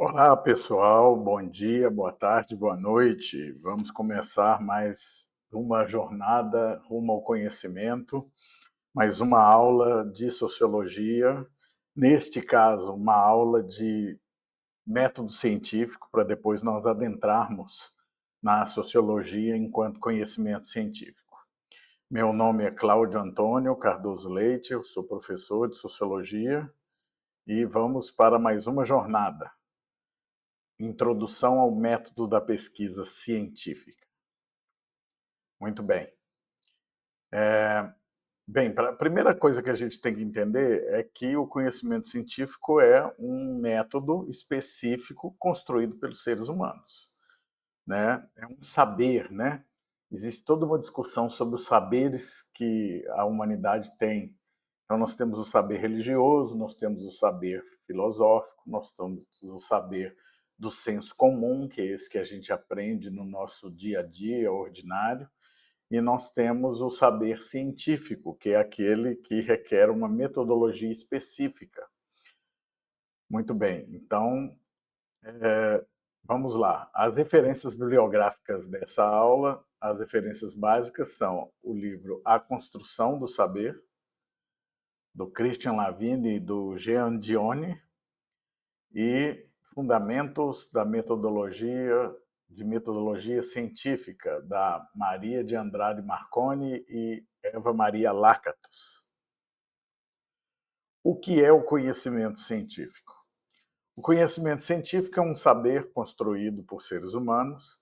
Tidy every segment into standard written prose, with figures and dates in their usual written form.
Olá, pessoal. Bom dia, boa tarde, boa noite. Vamos começar mais uma jornada rumo ao conhecimento, mais uma aula de sociologia. Neste caso, uma aula de método científico, para depois nós adentrarmos na sociologia enquanto conhecimento científico. Meu nome é Cláudio Antônio Cardoso Leite, eu sou professor de sociologia e vamos para mais uma jornada. Introdução ao método da pesquisa científica. Muito bem. Bem, a primeira coisa que a gente tem que entender é que o conhecimento científico é um método específico construído pelos seres humanos, né? É um saber, né? Existe toda uma discussão sobre os saberes que a humanidade tem. Então, nós temos o saber religioso, nós temos o saber filosófico, nós temos o saber do senso comum, que é esse que a gente aprende no nosso dia a dia ordinário, e nós temos o saber científico, que é aquele que requer uma metodologia específica. Muito bem, então vamos lá. As referências bibliográficas dessa aula, as referências básicas são o livro A Construção do Saber, do Christian Lavine e do Jean Dione, e Fundamentos da Metodologia Científica, da Maria de Andrade Marconi e Eva Maria Lakatos. O que é o conhecimento científico? O conhecimento científico é um saber construído por seres humanos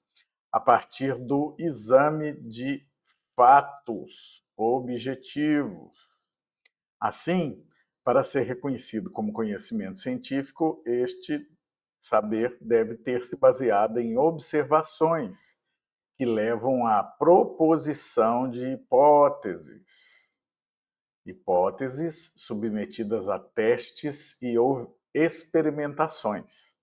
a partir do exame de fatos objetivos. Assim, para ser reconhecido como conhecimento científico, este saber deve ter se baseado em observações que levam à proposição de hipóteses. Hipóteses submetidas a testes e ou experimentações,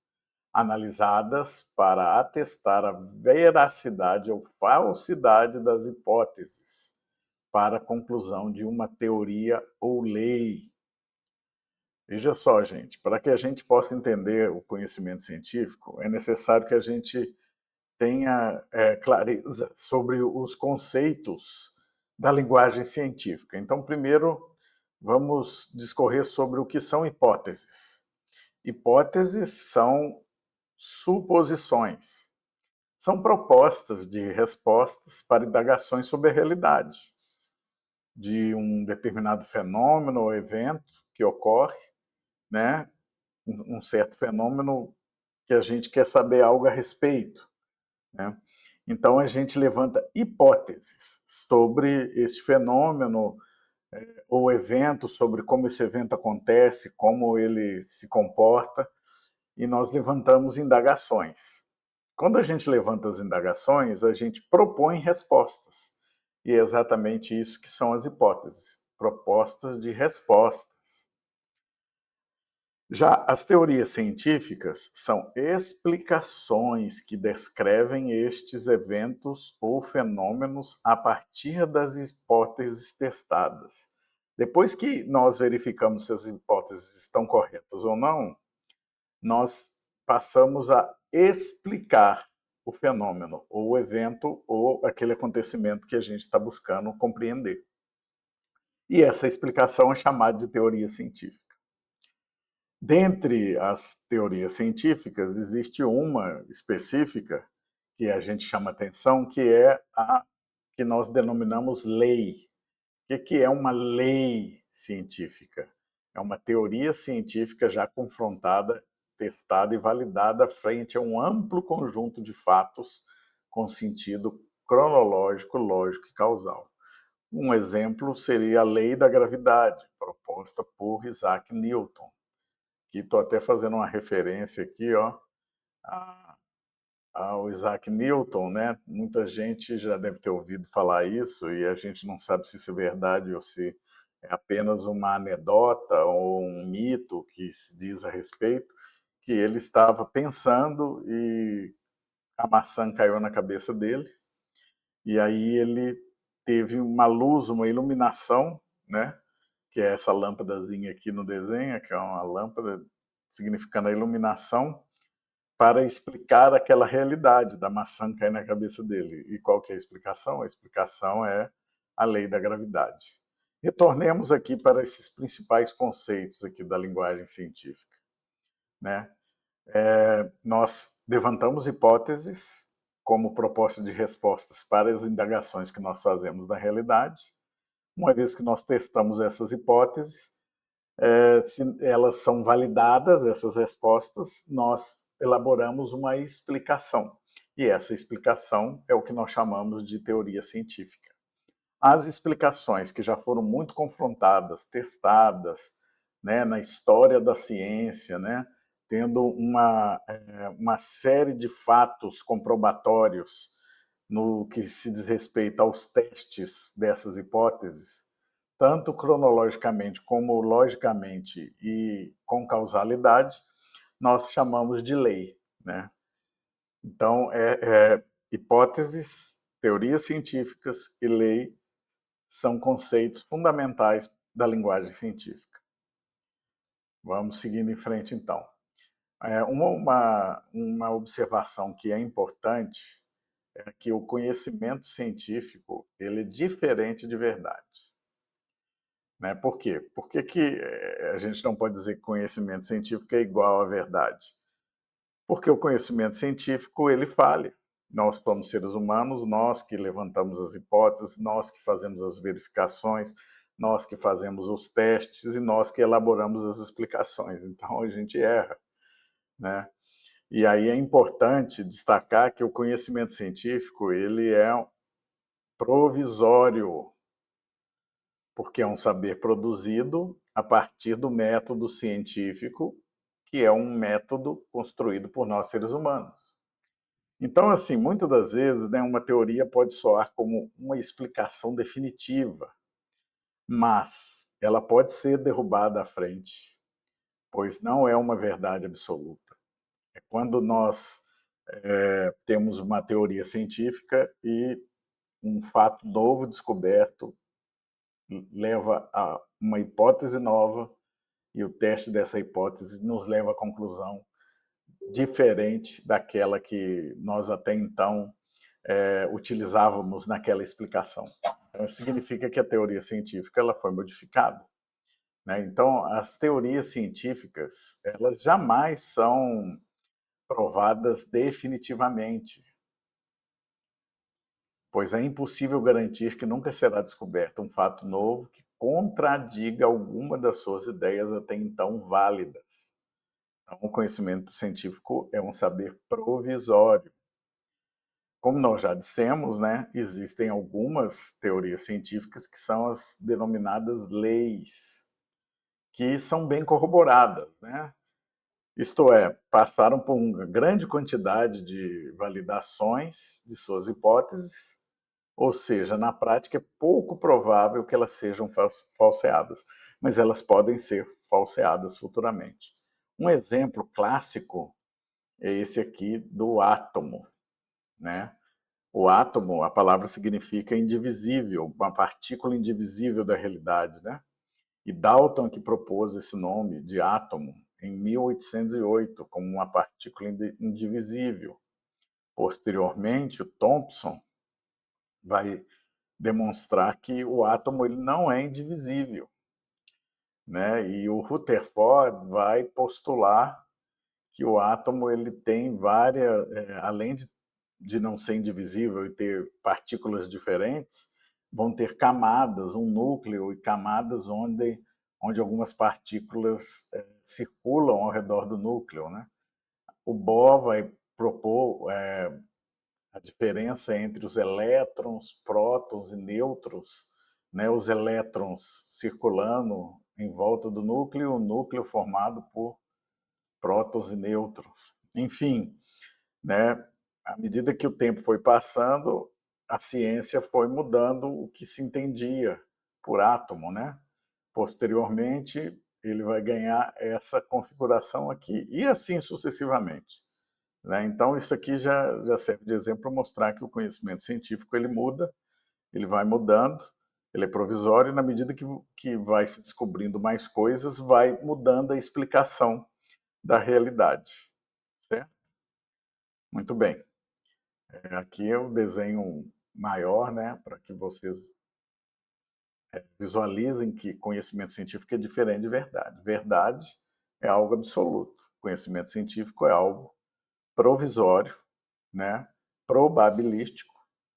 analisadas para atestar a veracidade ou falsidade das hipóteses, para a conclusão de uma teoria ou lei. Veja só, gente, para que a gente possa entender o conhecimento científico, é necessário que a gente tenha clareza sobre os conceitos da linguagem científica. Então, primeiro, vamos discorrer sobre o que são hipóteses. Hipóteses são suposições, são propostas de respostas para indagações sobre a realidade de um determinado fenômeno ou evento que ocorre, né? Um certo fenômeno que a gente quer saber algo a respeito, né? Então a gente levanta hipóteses sobre esse fenômeno ou evento, sobre como esse evento acontece, como ele se comporta, e nós levantamos indagações. Quando a gente levanta as indagações, a gente propõe respostas. E é exatamente isso que são as hipóteses, propostas de resposta. Já as teorias científicas são explicações que descrevem estes eventos ou fenômenos a partir das hipóteses testadas. Depois que nós verificamos se as hipóteses estão corretas ou não, nós passamos a explicar o fenômeno, ou o evento, ou aquele acontecimento que a gente está buscando compreender. E essa explicação é chamada de teoria científica. Dentre as teorias científicas, existe uma específica que a gente chama atenção, que é a que nós denominamos lei. O que é uma lei científica? É uma teoria científica já confrontada, testada e validada frente a um amplo conjunto de fatos com sentido cronológico, lógico e causal. Um exemplo seria a lei da gravidade, proposta por Isaac Newton, que estou até fazendo uma referência aqui, ó, ao Isaac Newton, né? Muita gente já deve ter ouvido falar isso e a gente não sabe se isso é verdade ou se é apenas uma anedota ou um mito que se diz a respeito, que ele estava pensando e a maçã caiu na cabeça dele e aí ele teve uma luz, uma iluminação, né? Que é essa lâmpadazinha aqui no desenho, que é uma lâmpada significando a iluminação, para explicar aquela realidade da maçã cair na cabeça dele. E qual que é a explicação? A explicação é a lei da gravidade. Retornemos aqui para esses principais conceitos aqui da linguagem científica, né? Nós levantamos hipóteses como proposta de respostas para as indagações que nós fazemos da realidade. Uma vez que nós testamos essas hipóteses, se elas são validadas, essas respostas, nós elaboramos uma explicação. E essa explicação é o que nós chamamos de teoria científica. As explicações que já foram muito confrontadas, testadas, né, na história da ciência, né, tendo uma série de fatos comprobatórios no que se diz respeito aos testes dessas hipóteses, tanto cronologicamente como logicamente e com causalidade, nós chamamos de lei, né? Então, hipóteses, teorias científicas e lei são conceitos fundamentais da linguagem científica. Vamos seguindo em frente, então. Uma observação que é importante é que o conhecimento científico ele é diferente de verdade. Né? Por quê? Por que a gente não pode dizer que conhecimento científico é igual à verdade? Porque o conhecimento científico ele falha. Nós somos seres humanos, nós que levantamos as hipóteses, nós que fazemos as verificações, nós que fazemos os testes e nós que elaboramos as explicações. Então a gente erra, né? E aí é importante destacar que o conhecimento científico ele é provisório, porque é um saber produzido a partir do método científico, que é um método construído por nós seres humanos. Então, assim, muitas das vezes, né, uma teoria pode soar como uma explicação definitiva, mas ela pode ser derrubada à frente, pois não é uma verdade absoluta. É quando nós temos uma teoria científica e um fato novo descoberto leva a uma hipótese nova e o teste dessa hipótese nos leva à conclusão diferente daquela que nós até então utilizávamos naquela explicação. Então, isso significa que a teoria científica ela foi modificada. Né? Então, as teorias científicas elas jamais são provadas definitivamente, pois é impossível garantir que nunca será descoberto um fato novo que contradiga alguma das suas ideias até então válidas. Então, o conhecimento científico é um saber provisório. Como nós já dissemos, né, existem algumas teorias científicas que são as denominadas leis, que são bem corroboradas, né? Isto é, passaram por uma grande quantidade de validações de suas hipóteses, ou seja, na prática é pouco provável que elas sejam falseadas, mas elas podem ser falseadas futuramente. Um exemplo clássico é esse aqui do átomo, né? O átomo, a palavra significa indivisível, uma partícula indivisível da realidade, né? E Dalton que propôs esse nome de átomo em 1808 como uma partícula indivisível. Posteriormente, o Thomson vai demonstrar que o átomo ele não é indivisível, né? E o Rutherford vai postular que o átomo ele tem várias, além de não ser indivisível e ter partículas diferentes, vão ter camadas, um núcleo e camadas onde algumas partículas circulam ao redor do núcleo, né? O Bohr vai propor a diferença entre os elétrons, prótons e nêutrons, né? Os elétrons circulando em volta do núcleo, o núcleo formado por prótons e nêutrons. Enfim, né? À medida que o tempo foi passando, a ciência foi mudando o que se entendia por átomo, né? Posteriormente, ele vai ganhar essa configuração aqui e assim sucessivamente. Né? Então, isso aqui já serve de exemplo para mostrar que o conhecimento científico ele muda, ele vai mudando, ele é provisório e na medida que vai se descobrindo mais coisas, vai mudando a explicação da realidade. Certo? Muito bem. Aqui eu desenho maior, né, para que vocês visualizem que conhecimento científico é diferente de verdade. Verdade é algo absoluto. Conhecimento científico é algo provisório, né, probabilístico.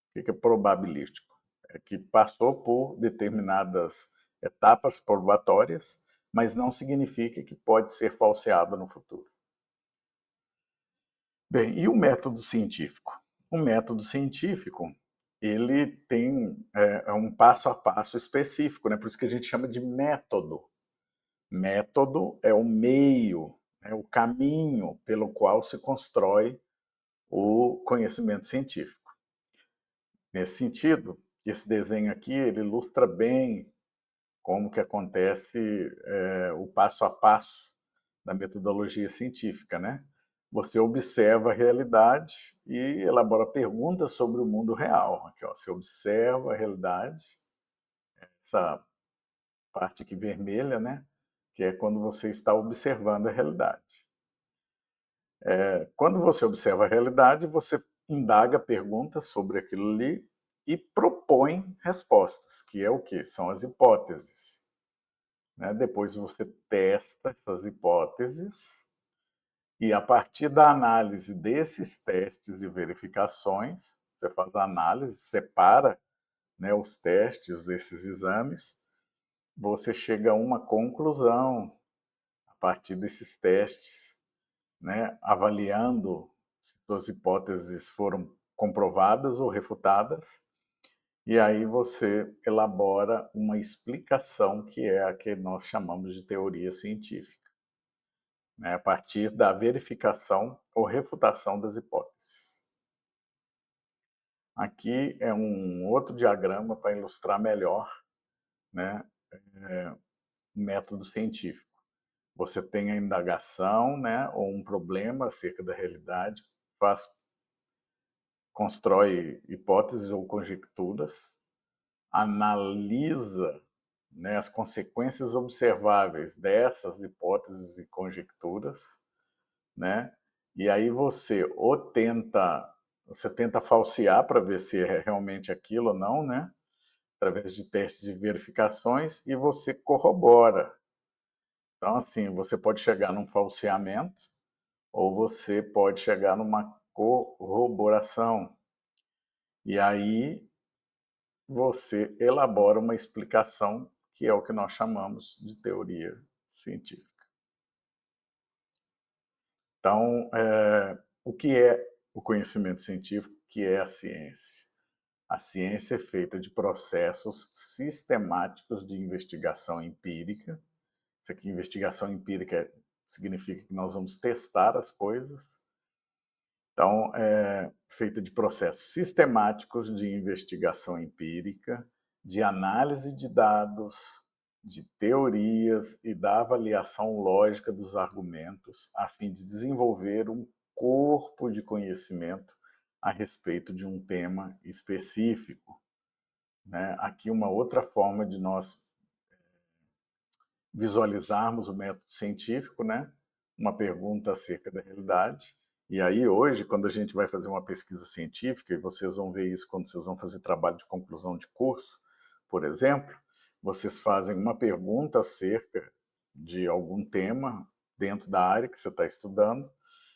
O que é probabilístico? É que passou por determinadas etapas probatórias, mas não significa que pode ser falseado no futuro. Bem, e o método científico? O método científico, ele tem um passo a passo específico, né? Por isso que a gente chama de método. Método é o meio, né? O caminho pelo qual se constrói o conhecimento científico. Nesse sentido, esse desenho aqui ele ilustra bem como que acontece o passo a passo da metodologia científica, né? Você observa a realidade e elabora perguntas sobre o mundo real. Aqui, ó, você observa a realidade, essa parte aqui vermelha, né? Que é quando você está observando a realidade. Quando você observa a realidade, você indaga perguntas sobre aquilo ali e propõe respostas, que é o quê? São as hipóteses. Né? Depois você testa essas hipóteses e a partir da análise desses testes e verificações, você faz a análise, separa, né, os testes, esses exames, você chega a uma conclusão a partir desses testes, né, avaliando se suas hipóteses foram comprovadas ou refutadas, e aí você elabora uma explicação que é a que nós chamamos de teoria científica, né, a partir da verificação ou refutação das hipóteses. Aqui é um outro diagrama para ilustrar melhor, né, o método científico. Você tem a indagação, né, ou um problema acerca da realidade, constrói hipóteses ou conjecturas, analisa, né, as consequências observáveis dessas hipóteses e conjecturas, né? E aí você tenta falsear para ver se é realmente aquilo ou não, né? Através de testes e verificações, e você corrobora. Então, assim, você pode chegar num falseamento ou você pode chegar numa corroboração. E aí você elabora uma explicação que é o que nós chamamos de teoria científica. Então, o que é o conhecimento científico? O que é a ciência? A ciência é feita de processos sistemáticos de investigação empírica. Isso aqui, investigação empírica, significa que nós vamos testar as coisas. Então, é feita de processos sistemáticos de investigação empírica, de análise de dados, de teorias e da avaliação lógica dos argumentos, a fim de desenvolver um corpo de conhecimento a respeito de um tema específico. Né? Aqui uma outra forma de nós visualizarmos o método científico, né? Uma pergunta acerca da realidade. E aí hoje, quando a gente vai fazer uma pesquisa científica, e vocês vão ver isso quando vocês vão fazer trabalho de conclusão de curso, por exemplo, vocês fazem uma pergunta acerca de algum tema dentro da área que você está estudando,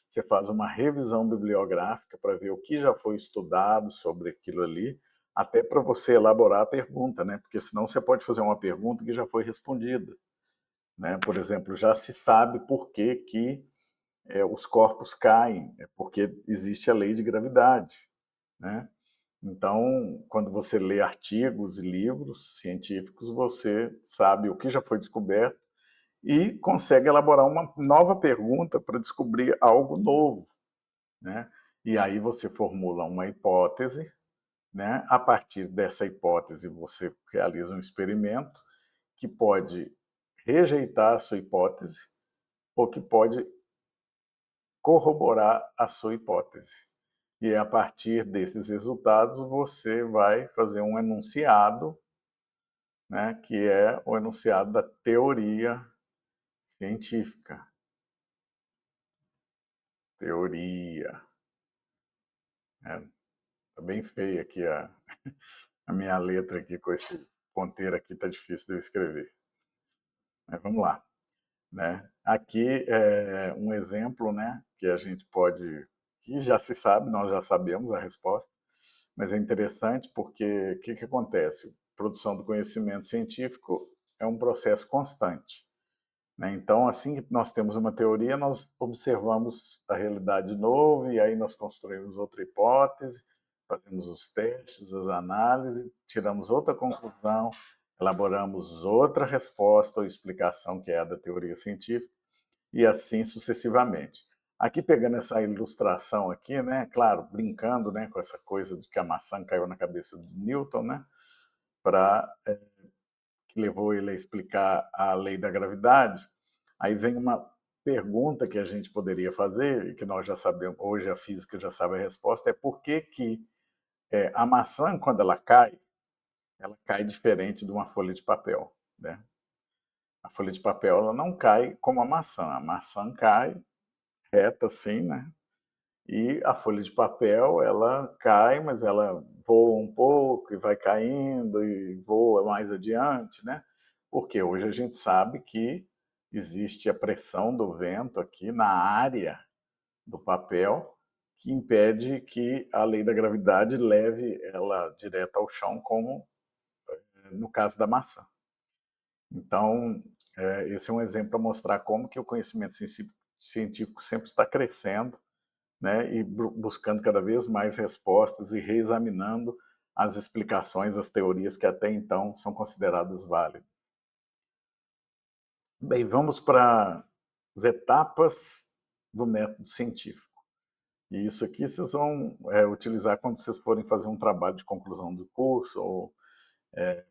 você faz uma revisão bibliográfica para ver o que já foi estudado sobre aquilo ali, até para você elaborar a pergunta, né? Porque senão você pode fazer uma pergunta que já foi respondida. Né? Por exemplo, já se sabe por que os corpos caem, é porque existe a lei de gravidade. Né? Então, quando você lê artigos e livros científicos, você sabe o que já foi descoberto e consegue elaborar uma nova pergunta para descobrir algo novo. Né? E aí você formula uma hipótese, né? A partir dessa hipótese você realiza um experimento que pode rejeitar a sua hipótese ou que pode corroborar a sua hipótese. E a partir desses resultados você vai fazer um enunciado, né, que é o enunciado da teoria científica. Teoria. É, tá bem feia aqui a minha letra aqui com esse ponteiro aqui, tá difícil de eu escrever. Mas vamos lá, né? Aqui é um exemplo, né, que a gente pode, que já se sabe, nós já sabemos a resposta, mas é interessante porque o que, que acontece? Produção do conhecimento científico é um processo constante, né? Então, assim que nós temos uma teoria, nós observamos a realidade de novo e aí nós construímos outra hipótese, fazemos os testes, as análises, tiramos outra conclusão, elaboramos outra resposta ou explicação que é a da teoria científica e assim sucessivamente. Aqui pegando essa ilustração aqui, né, claro, brincando, né, com essa coisa de que a maçã caiu na cabeça de Newton, né, para que levou ele a explicar a lei da gravidade. Aí vem uma pergunta que a gente poderia fazer e que nós já sabemos, hoje a física já sabe a resposta, é por que que a maçã, quando ela cai diferente de uma folha de papel, né? A folha de papel ela não cai como a maçã cai reta assim, né? E a folha de papel, ela cai, mas ela voa um pouco e vai caindo e voa mais adiante, né? Porque hoje a gente sabe que existe a pressão do vento aqui na área do papel que impede que a lei da gravidade leve ela direto ao chão, como no caso da maçã. Então, esse é um exemplo para mostrar como que o conhecimento científico sempre está crescendo, né, e buscando cada vez mais respostas e reexaminando as explicações, as teorias que até então são consideradas válidas. Bem, vamos para as etapas do método científico. E isso aqui vocês vão utilizar quando vocês forem fazer um trabalho de conclusão do curso ou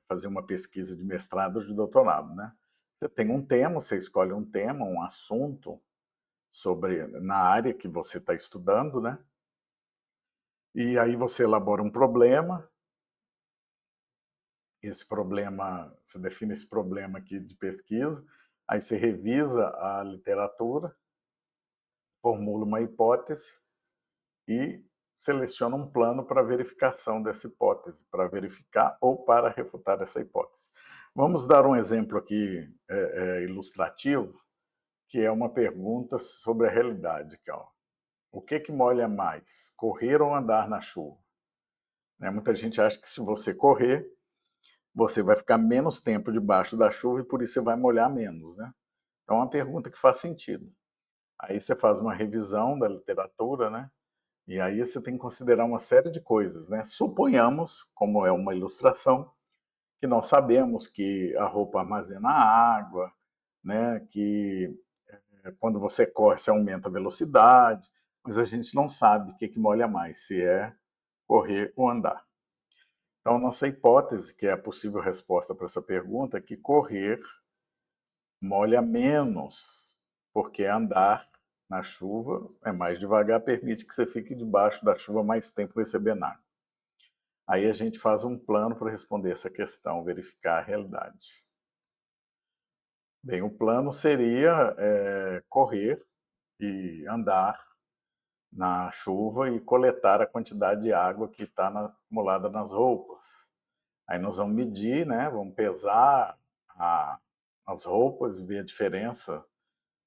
fazer uma pesquisa de mestrado ou de doutorado, né? Você tem um tema, você escolhe um tema, um assunto sobre na área que você está estudando, né? E aí você elabora um problema. Esse problema, você define esse problema aqui de pesquisa, aí você revisa a literatura, formula uma hipótese e seleciona um plano para verificação dessa hipótese, para verificar ou para refutar essa hipótese. Vamos dar um exemplo aqui ilustrativo, que é uma pergunta sobre a realidade. Aqui, ó. O que molha mais, correr ou andar na chuva? Né? Muita gente acha que se você correr, você vai ficar menos tempo debaixo da chuva e por isso você vai molhar menos, né? Então é uma pergunta que faz sentido. Aí você faz uma revisão da literatura, né? E aí você tem que considerar uma série de coisas, né? Suponhamos, como é uma ilustração, que nós sabemos que a roupa armazena água, né? Que quando você corre, você aumenta a velocidade, mas a gente não sabe o que molha mais, se é correr ou andar. Então, nossa hipótese, que é a possível resposta para essa pergunta, é que correr molha menos, porque andar na chuva é mais devagar, permite que você fique debaixo da chuva mais tempo recebendo água. Aí a gente faz um plano para responder essa questão, verificar a realidade. Bem, o plano seria correr e andar na chuva e coletar a quantidade de água que está acumulada nas roupas. Aí nós vamos medir, né? Vamos pesar as roupas, ver a diferença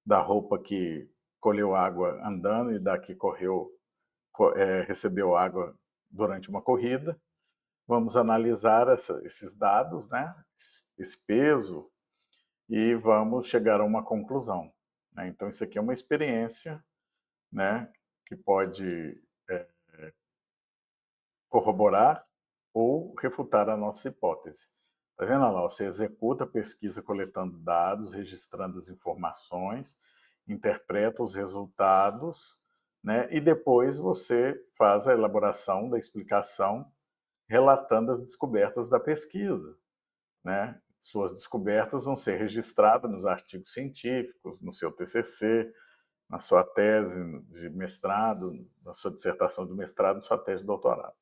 da roupa que colheu água andando e da que recebeu água durante uma corrida. Vamos analisar esses dados, né? Esse peso, e vamos chegar a uma conclusão, né? Então isso aqui é uma experiência, né? Que pode corroborar ou refutar a nossa hipótese. Está vendo lá? Você executa a pesquisa coletando dados, registrando as informações, interpreta os resultados, né? E depois você faz a elaboração da explicação relatando as descobertas da pesquisa, né? Suas descobertas vão ser registradas nos artigos científicos, no seu TCC, na sua tese de mestrado, na sua dissertação de mestrado, na sua tese de doutorado.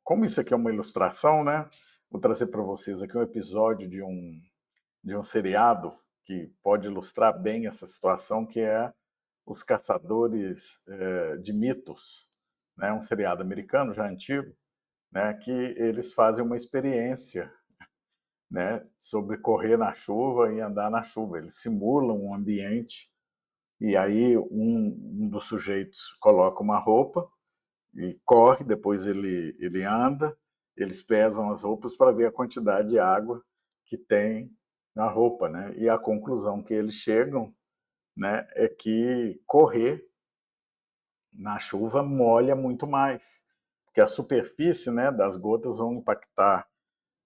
Como isso aqui é uma ilustração, né? Vou trazer para vocês aqui um episódio de um seriado que pode ilustrar bem essa situação, que é Os Caçadores de Mitos, né, um seriado americano já antigo, né, que eles fazem uma experiência, né, sobre correr na chuva e andar na chuva. Eles simulam um ambiente e aí um dos sujeitos coloca uma roupa e corre, depois ele anda, eles pesam as roupas para ver a quantidade de água que tem na roupa, né? E a conclusão que eles chegam, né, é que correr na chuva molha muito mais, porque a superfície, né, das gotas vão impactar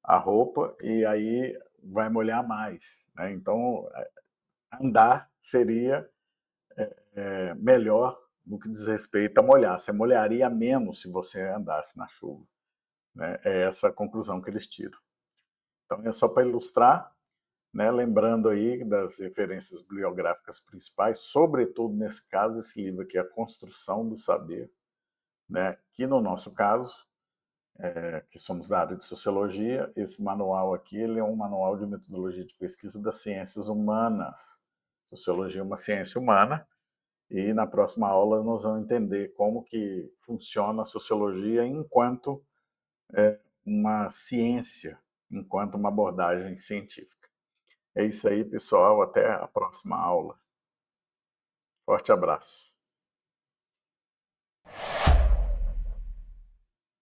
a roupa e aí vai molhar mais, né? Então, andar seria melhor no que diz respeito a molhar. Você molharia menos se você andasse na chuva, né? É essa a conclusão que eles tiram. Então, é só para ilustrar, né? Lembrando aí das referências bibliográficas principais, sobretudo nesse caso, esse livro aqui, A Construção do Saber, né? Que no nosso caso, que somos da área de sociologia, esse manual aqui ele é um manual de metodologia de pesquisa das ciências humanas. Sociologia é uma ciência humana, e na próxima aula nós vamos entender como que funciona a sociologia enquanto uma ciência, enquanto uma abordagem científica. É isso aí, pessoal. Até a próxima aula. Forte abraço.